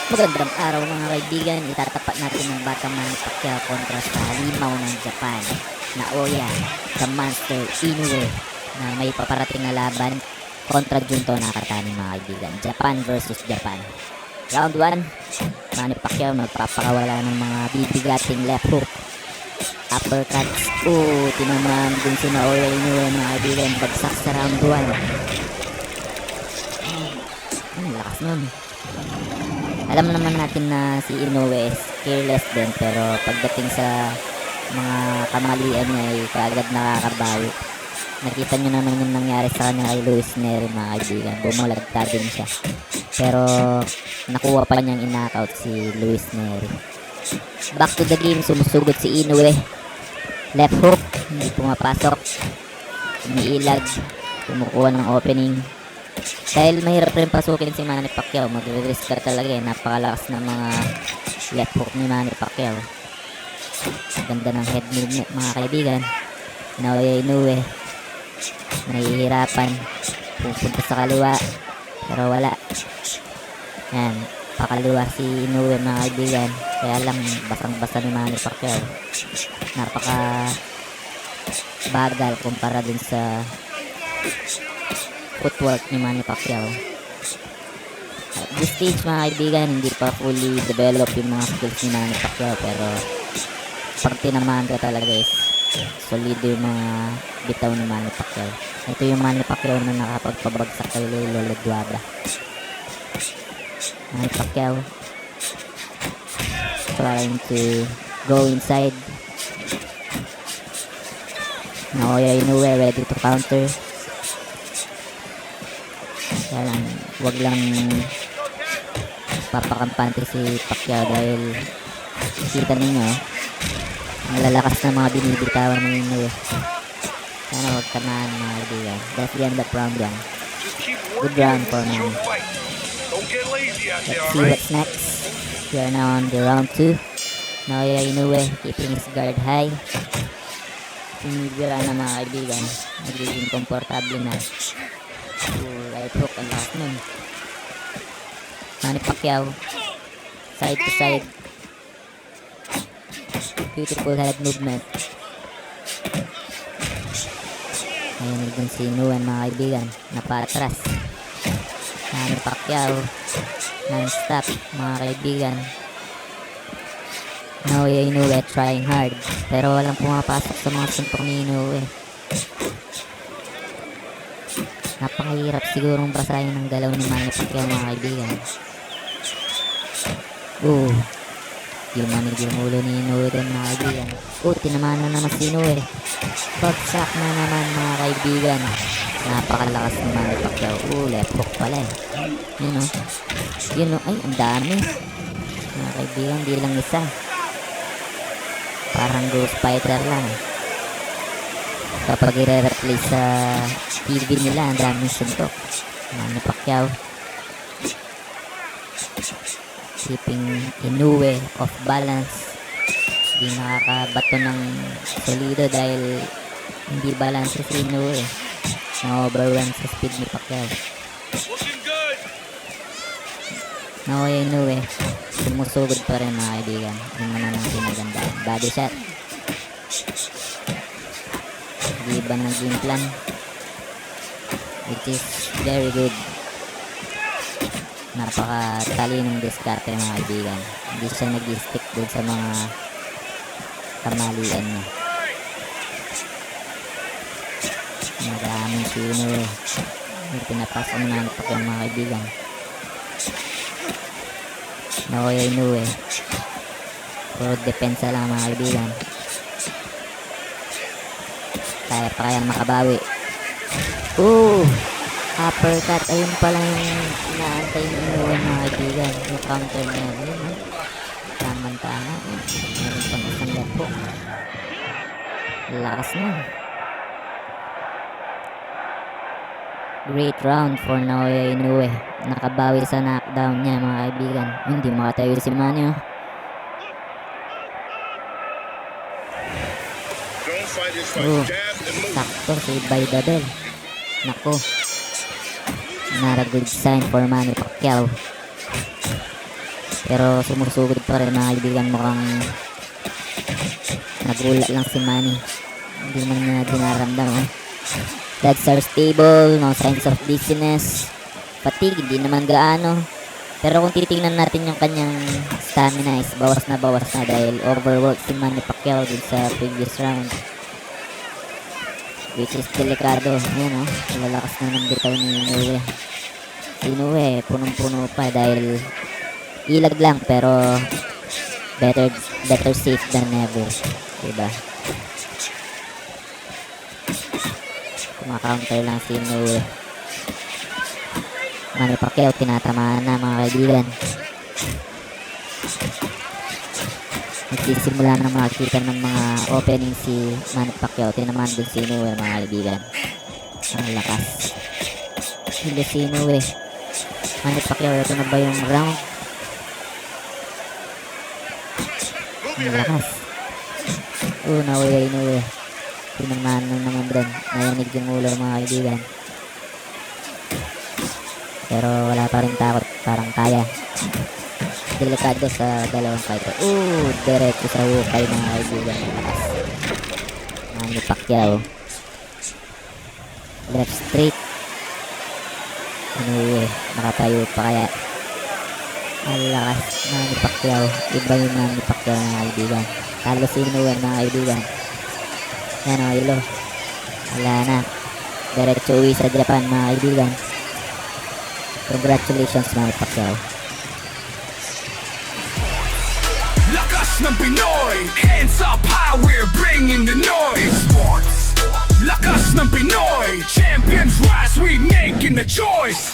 Magandang araw mga kaibigan, itatapat natin ang batang Manny Pacquiao kontra sa halimaw ng Japan, Naoya, the Monster Inoue, na may paparating na laban kontra Junto Nakatani mga kaibigan. Japan versus Japan. Round 1, Manny Pacquiao magpapakawala ng mga bibigating left hook, uppercuts. Tinamaan din si Naoya Inoue mga kaibigan, bagsak sa round 1. Lakas nun. Alam naman natin na si Inoue is careless din, pero pagdating sa mga kamalian niya ay kaagad nakakabawi. Nakita nyo naman yung nangyari sa kanya kay Luis Nery mga kaibigan. Bumulagta din siya, pero nakuha pa niyang in-knockout si Luis Nery. Back to the game, sumusugod si Inoue. Left hook, hindi pumapasok. Umiilag, kumukuha ng opening. Dahil mahirap rin pasukin si Manny Pacquiao, magre-risk ka talaga napakalakas ng mga left hook ni Manny Pacquiao. Ganda ng head movement mga kaibigan. Naoya Inoue nahihirapan, pupunta sa kaliwa pero wala. Yan, pakaliwa si Inoue mga kaibigan, kaya lang basang-basa ni Manny Pacquiao. Napaka bagal kumpara din sa footwork ni Manny Pacquiao. At this stage mga kaibigan, hindi pa fully develop yung mga skills ni Manny Pacquiao, pero pag tinamaan ka talaga is solido yung mga bitaw ni Manny Pacquiao. Ito yung Manny Pacquiao na nakapagpabagsak kay Lolo Duada. Manny Pacquiao trying to go inside. Naoya Inoue ready to counter. Kaya lang, wag lang papakampante si Pacquiao dahil kita ninyo ang lalakas na mga binibitawan ng Inoue. Sana wag tamaan mga kaibigan. That's the end of round 1. Good round for me. Let's see what's next. We are now on the round 2. Naoya Inoue keeping his guard high. Sinibira na mga kaibigan, nagiging komportable na. Right hook, ang lakas nun. Manny Pacquiao side to side, beautiful head movement. Ayun din si Inoue mga kaibigan, napatras. Manny Pacquiao non-stop mga kaibigan. Naoya Inoue trying hard, pero walang pumapasok sa mga suntok ni Inoue. Napakahirap sigurong basahin ng galaw ni Manny Pacquiao mga kaibigan. Manig yung ulo ni Inoue din mga kaibigan. Tinamaan na naman si Inoue. Bagsak na naman mga kaibigan. Napakalakas ni Manny Pacquiao. Left hook pala eh. Yun o. Ay, ang dami mga kaibigan, di lang isa. Parang Ghost Fighter lang. Kapag i-replay sa TV nila, ang daming suntok. Manny Pacquiao keeping Inoue off balance. Hindi nakakabato ng solido dahil hindi balance si Inoue. Na-overwhelm sa speed ni Pacquiao. Naoya Inoue sumusugod pa rin mga kaibigan. Yung naman ang pinagandaan. Body shot. Iba ng game plan, which is very good. Napakatalinong diskarte mga kaibigan. Hindi siya nag-stick dun sa mga kamalian niya. Maraming si Inoue. Pinapasok naman pa yung mga kaibigan. Naoya Inoue puro depensa lang mga kaibigan. Kaya pa kayang makabawi. Uppercut. Ayun pala yung inaantay ni Inoue mga kaibigan. Yung counter na yan. Ayun tamang-tama. Meron pang isang left hook. Lakas na. Great round for Naoya Inoue. Nakabawi sa knockdown niya mga kaibigan. Hindi makatayo si Manny. Sakto si Baydabel. Naku. Not a good sign for Manny Pacquiao. Pero sumusugod pa rin mga kaibigan. Mukhang nagulat lang si Manny. Hindi man niya dinaramdam. Legs are stable. No signs of dizziness. Fatigue, hindi naman gaano. Pero kung titingnan natin yung kanyang stamina is bawas na dahil overworked si Manny Pacquiao din sa previous round. Which is delikado. Ayan lalakas na ng bitaw ni Inoue. Si Inoue, punong-puno pa dahil ilag lang pero better safe than never. Diba? Kumaka-counter lang si Inoue. Manny Pacquiao tinatamaan na mga kaibigan. Nagsisimula na makikita ng mga opening si Manny Pacquiao. Tinamaan din si Inoue mga kaibigan. Ang lakas. Hilo si Inoue. Manny Pacquiao, ito na ba yung round? Ang lakas. Nawala Inoue. Tinamaan na naman doon. Nayanig yung ulo mga kaibigan. Pero wala pa rin takot. Parang kaya. Delikado sa dalawang fighter. Diretso sa hukay mga kaibigan. Lakas. Manny Pacquiao. Left straight. Inoue. Nakatayo pa kaya. Ang lakas. Manny Pacquiao. Iba yung Manny Pacquiao mga kaibigan. Talo si Inoue mga kaibigan. Yan ilo. Wala na. Diretso uwi sa Japan mga kaibigan. Congratulations Manny Pacquiao. Lakas ng Pinoy, hands up high, we're bringing the noise. Sports. Lakas ng Pinoy, champions rise, we making the choice.